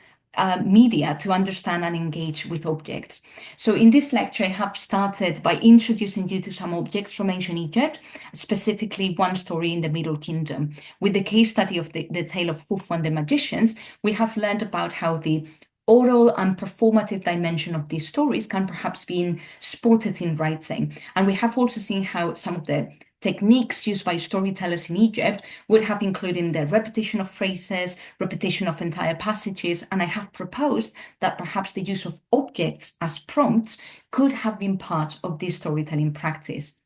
media to understand and engage with objects. So in this lecture, I have started by introducing you to some objects from ancient Egypt, specifically one story in the Middle Kingdom. With the case study of the tale of Khufu and the magicians, we have learned about how the oral and performative dimension of these stories can perhaps be spotted in writing. And we have also seen how some of the techniques used by storytellers in Egypt would have included the repetition of phrases, repetition of entire passages, and I have proposed that perhaps the use of objects as prompts could have been part of this storytelling practice.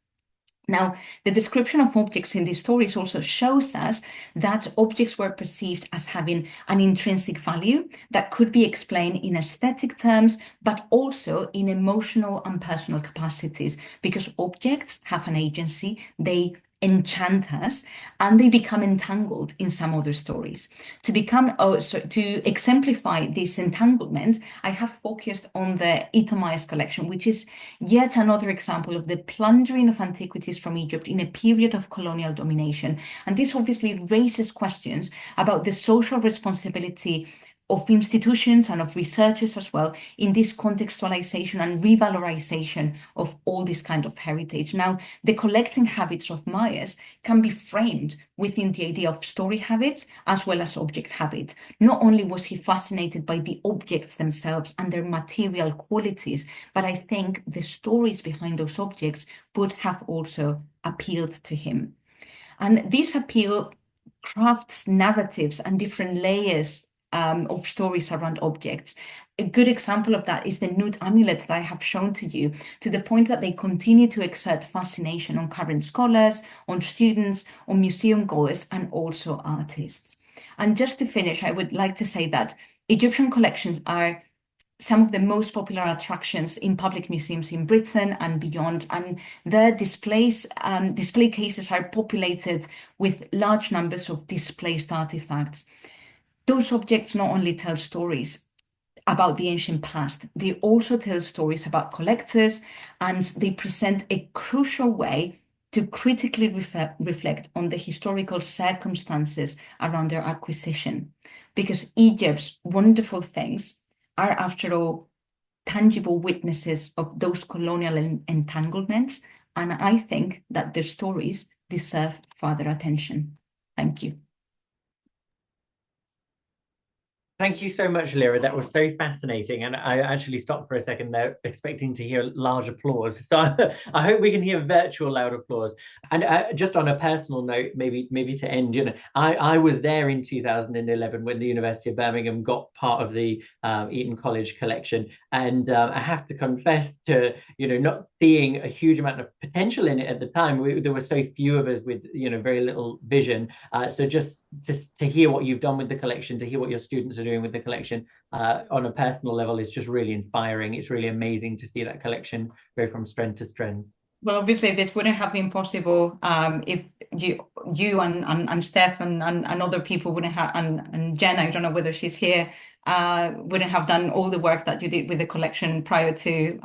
Now, the description of objects in these stories also shows us that objects were perceived as having an intrinsic value that could be explained in aesthetic terms, but also in emotional and personal capacities, because objects have an agency, they enchant us, and they become entangled in some other stories. To exemplify this entanglement, I have focused on the Eton Myers collection, which is yet another example of the plundering of antiquities from Egypt in a period of colonial domination. And this obviously raises questions about the social responsibility of institutions and of researchers as well in this contextualization and revalorization of all this kind of heritage. Now, the collecting habits of Myers can be framed within the idea of story habits as well as object habit. Not only was he fascinated by the objects themselves and their material qualities, but I think the stories behind those objects would have also appealed to him. And this appeal crafts narratives and different layers of stories around objects. A good example of that is the nude amulet that I have shown to you, to the point that they continue to exert fascination on current scholars, on students, on museum goers, and also artists. And just to finish, I would like to say that Egyptian collections are some of the most popular attractions in public museums in Britain and beyond, and their display cases are populated with large numbers of displaced artifacts. Those objects not only tell stories about the ancient past, they also tell stories about collectors, and they present a crucial way to critically reflect on the historical circumstances around their acquisition. Because Egypt's wonderful things are, after all, tangible witnesses of those colonial entanglements, and I think that their stories deserve further attention. Thank you. Thank you so much, Leire. That was so fascinating. And I actually stopped for a second there, expecting to hear large applause. So I hope we can hear virtual loud applause. And just on a personal note, maybe to end, I was there in 2011 when the University of Birmingham got part of the Eton College collection. And I have to confess to, not seeing a huge amount of potential in it at the time. There were so few of us with, very little vision. So just to hear what you've done with the collection, to hear what your students are doing with the collection on a personal level is just really inspiring. It's really amazing to see that collection go from strength to strength. Well, obviously, this wouldn't have been possible if you and Steph and other people wouldn't have, and Jen, I don't know whether she's here, wouldn't have done all the work that you did with the collection prior to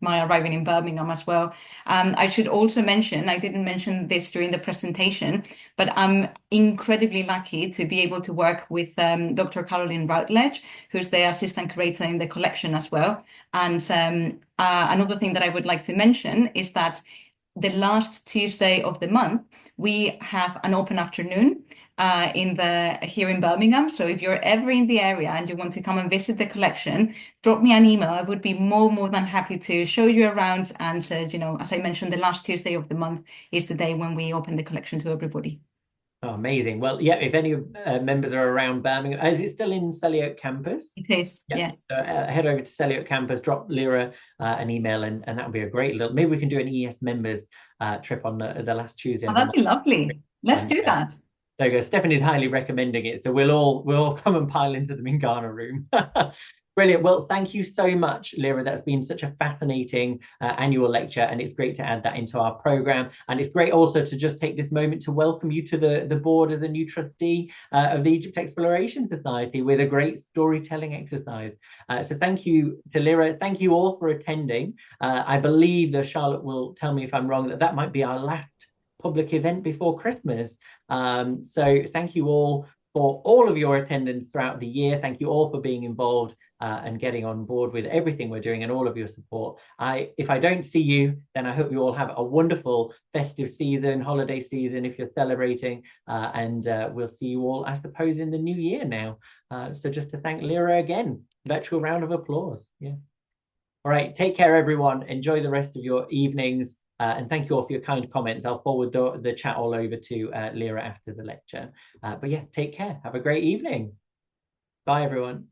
my arriving in Birmingham as well. I should also mention, I didn't mention this during the presentation, but I'm incredibly lucky to be able to work with Dr. Caroline Routledge, who's the assistant curator in the collection as well. And another thing that I would like to mention is that the last Tuesday of the month, we have an open afternoon here in Birmingham. So if you're ever in the area and you want to come and visit the collection, drop me an email. I would be more than happy to show you around. And as I mentioned, the last Tuesday of the month is the day when we open the collection to everybody. Oh, amazing. Well, yeah, if any members are around Birmingham, is it still in Selly Oak campus? It is, Yeah. yes. So, head over to Selly Oak campus, drop Leire an email, and that would be a great little. Maybe we can do an ES members trip on the last Tuesday. Oh, that'd be lovely. Let's do that. There you go. Stephanie's highly recommending it, so we'll all come and pile into the Mingana room. Brilliant. Well, thank you so much, Leire. That's been such a fascinating annual lecture, and it's great to add that into our program. And it's great also to just take this moment to welcome you to the board as a new trustee of the Egypt Exploration Society with a great storytelling exercise. So thank you to Leire. Thank you all for attending. I believe that Charlotte will tell me if I'm wrong, that might be our last public event before Christmas. So thank you all for all of your attendance throughout the year. Thank you all for being involved and getting on board with everything we're doing and all of your support. If I don't see you, then I hope you all have a wonderful festive season, holiday season, if you're celebrating, and we'll see you all, I suppose, in the new year now. So just to thank Leire again, virtual round of applause. Yeah. All right, take care, everyone. Enjoy the rest of your evenings. And thank you all for your kind comments. I'll forward the chat all over to Leire after the lecture. But yeah, take care. Have a great evening. Bye, everyone.